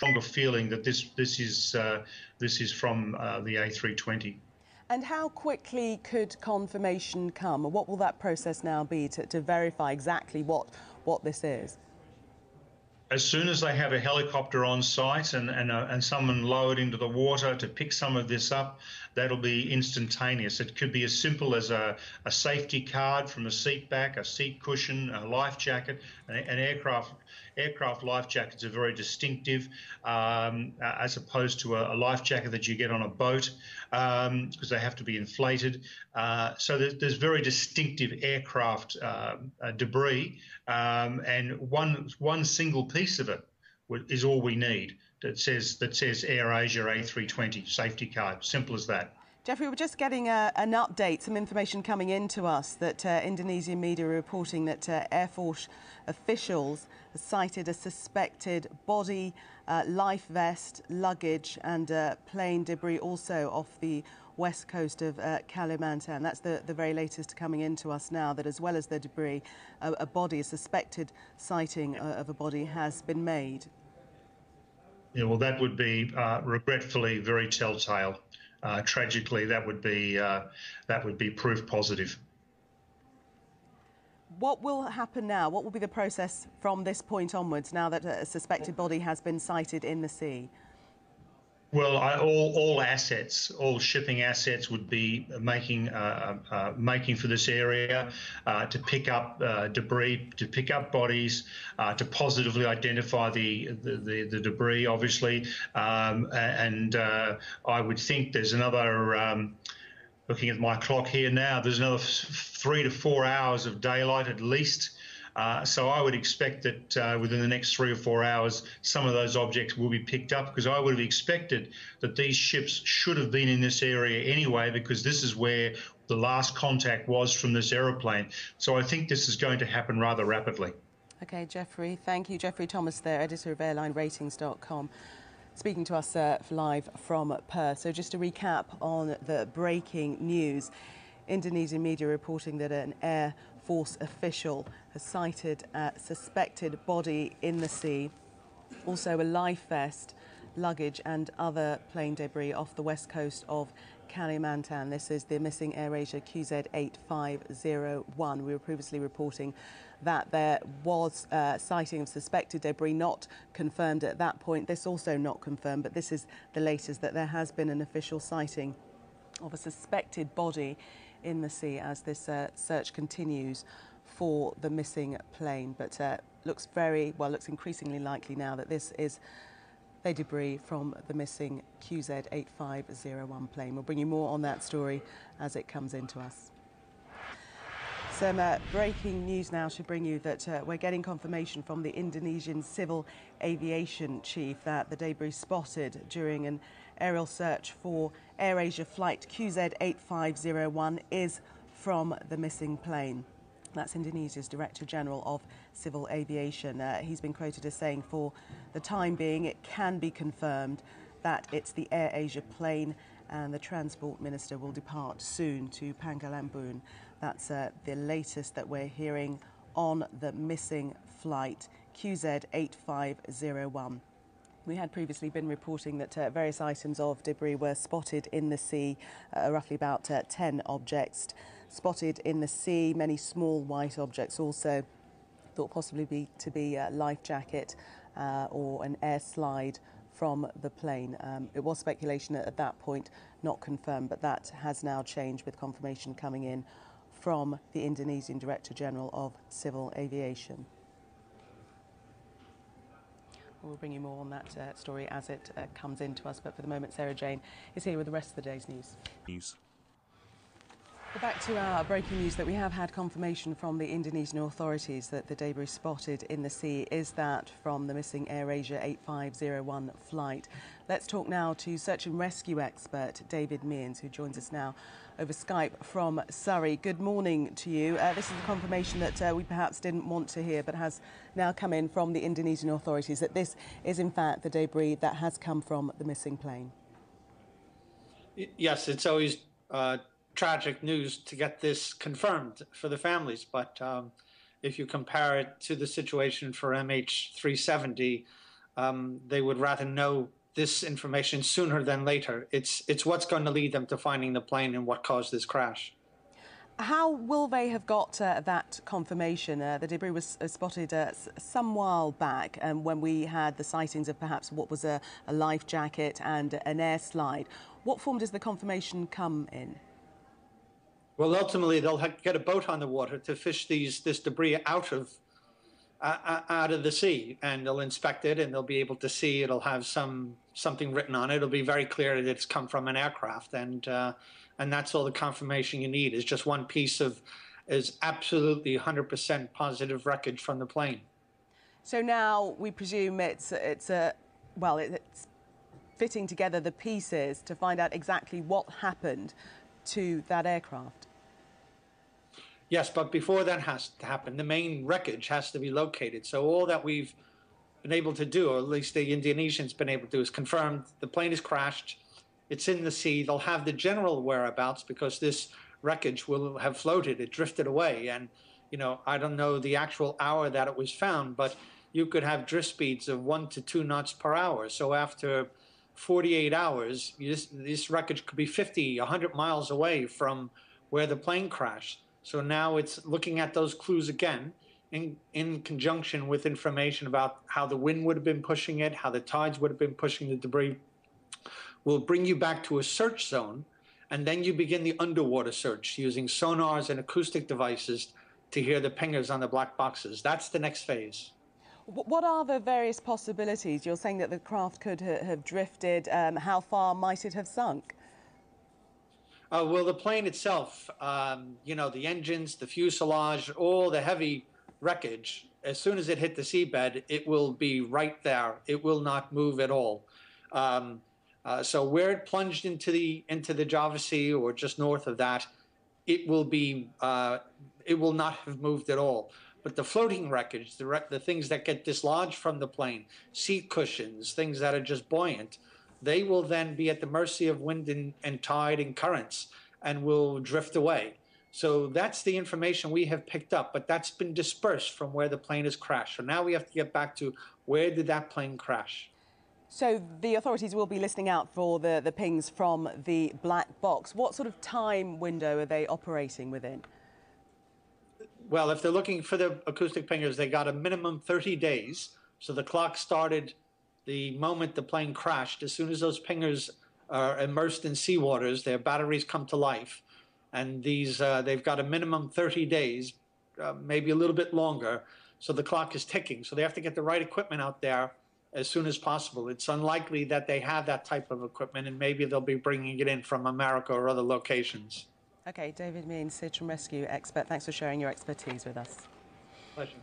stronger feeling that this is from the A320. And how quickly could confirmation come? What will that process now be to verify exactly what this is? As soon as they have a helicopter on site and someone lowered into the water to pick some of this up, that'll be instantaneous. It could be as simple as a safety card from a seat back, a seat cushion, a life jacket. An aircraft life jackets are very distinctive as opposed to a life jacket that you get on a boat because they have to be inflated. So there's very distinctive aircraft debris, and one single piece of it is all we need that says AirAsia A320 safety card. Simple as that. Jeffrey, we're just getting an update, some information coming in to us that Indonesian media are reporting that Air Force officials cited a suspected body, life vest, luggage and plane debris also off the west coast of Kalimantan. That's the very latest coming into us now, that as well as the debris, a suspected sighting of a body has been made. Yeah, well, that would be regretfully very telltale. Tragically, that would be proof positive. What will happen now? What will be the process from this point onwards, now that a suspected body has been sighted in the sea? Well, all assets, all shipping assets would be making for this area to pick up debris, to pick up bodies, to positively identify the debris, obviously. And I would think there's another, looking at my clock here now, there's another 3 to 4 hours of daylight at least. So I would expect that within the next 3 or 4 hours, some of those objects will be picked up, because I would have expected that these ships should have been in this area anyway, because this is where the last contact was from this aeroplane. So I think this is going to happen rather rapidly. OK, Jeffrey, thank you. Jeffrey Thomas there, editor of AirlineRatings.com, speaking to us live from Perth. So just to recap on the breaking news, Indonesian media reporting that an Air Force official has sighted a suspected body in the sea, also a life vest, luggage and other plane debris off the west coast of Kalimantan. This is the missing AirAsia QZ8501. We were previously reporting that there was sighting of suspected debris, not confirmed at that point. This also not confirmed, but this is the latest, that there has been an official sighting of a suspected body in the sea as this search continues for the missing plane. But looks increasingly likely now that this is the debris from the missing QZ8501 plane. We'll bring you more on that story as it comes into us. Some breaking news now should bring you that we're getting confirmation from the Indonesian Civil Aviation Chief that the debris spotted during an aerial search for AirAsia flight QZ8501 is from the missing plane. That's Indonesia's Director General of Civil Aviation. He's been quoted as saying, for the time being, it can be confirmed that it's the AirAsia plane, and the Transport Minister will depart soon to Pangkalambun. That's the latest that we're hearing on the missing flight QZ8501. We had previously been reporting that various items of debris were spotted in the sea, roughly about 10 objects spotted in the sea, many small white objects also, thought possibly to be a life jacket or an air slide from the plane. It was speculation at that point, not confirmed, but that has now changed with confirmation coming in from the Indonesian Director General of Civil Aviation. We'll bring you more on that story as it comes into us, but for the moment, Sarah Jane is here with the rest of the day's news. Well, back to our breaking news that we have had confirmation from the Indonesian authorities that the debris spotted in the sea is that from the missing AirAsia 8501 flight. Let's talk now to search and rescue expert David Mearns, who joins us now over Skype from Surrey. Good morning to you. This is a confirmation that we perhaps didn't want to hear, but has now come in from the Indonesian authorities that this is in fact the debris that has come from the missing plane. Yes, it's always tragic news to get this confirmed for the families, but if you compare it to the situation for MH370, they would rather know this information sooner than later. It's what's going to lead them to finding the plane and what caused this crash. How will they have got that confirmation? The debris was spotted some while back when we had the sightings of perhaps what was a life jacket and an air slide. What form does the confirmation come in? Well, ultimately, they'll get a boat on the water to fish this debris out of the sea, and they'll inspect it, and they'll be able to see it'll have something written on it. It'll be very clear that it's come from an aircraft, and that's all the confirmation you need, is just one piece of absolutely 100% positive wreckage from the plane. So now we presume it's fitting together the pieces to find out exactly what happened to that aircraft. Yes, but before that has to happen, the main wreckage has to be located. So all that we've been able to do, or at least the Indonesians been able to do, is confirm the plane has crashed. It's in the sea. They'll have the general whereabouts because this wreckage will have floated. It drifted away. And, you know, I don't know the actual hour that it was found, but you could have drift speeds of 1 to 2 knots per hour. So after 48 hours, this wreckage could be 50, 100 miles away from where the plane crashed. So now it's looking at those clues again in conjunction with information about how the wind would have been pushing it, how the tides would have been pushing the debris, will bring you back to a search zone, and then you begin the underwater search using sonars and acoustic devices to hear the pingers on the black boxes. That's the next phase. What are the various possibilities? You're saying that the craft could have drifted. How far might it have sunk? Well, the plane itself, you know, the engines, the fuselage, all the heavy wreckage, as soon as it hit the seabed, it will be right there. It will not move at all. So where it plunged into the Java Sea or just north of that, it will not have moved at all. But the floating wreckage, the things that get dislodged from the plane, seat cushions, things that are just buoyant, they will then be at the mercy of wind and tide and currents and will drift away. So that's the information we have picked up, but that's been dispersed from where the plane has crashed. So now we have to get back to where did that plane crash? So the authorities will be listening out for the pings from the black box. What sort of time window are they operating within? Well, if they're looking for the acoustic pingers, they got a minimum 30 days. So the clock started the moment the plane crashed. As soon as those pingers are immersed in seawaters, their batteries come to life. And they've got a minimum 30 days, maybe a little bit longer. So the clock is ticking. So they have to get the right equipment out there as soon as possible. It's unlikely that they have that type of equipment, and maybe they'll be bringing it in from America or other locations. Okay, David Means, search and rescue expert, thanks for sharing your expertise with us. Pleasure.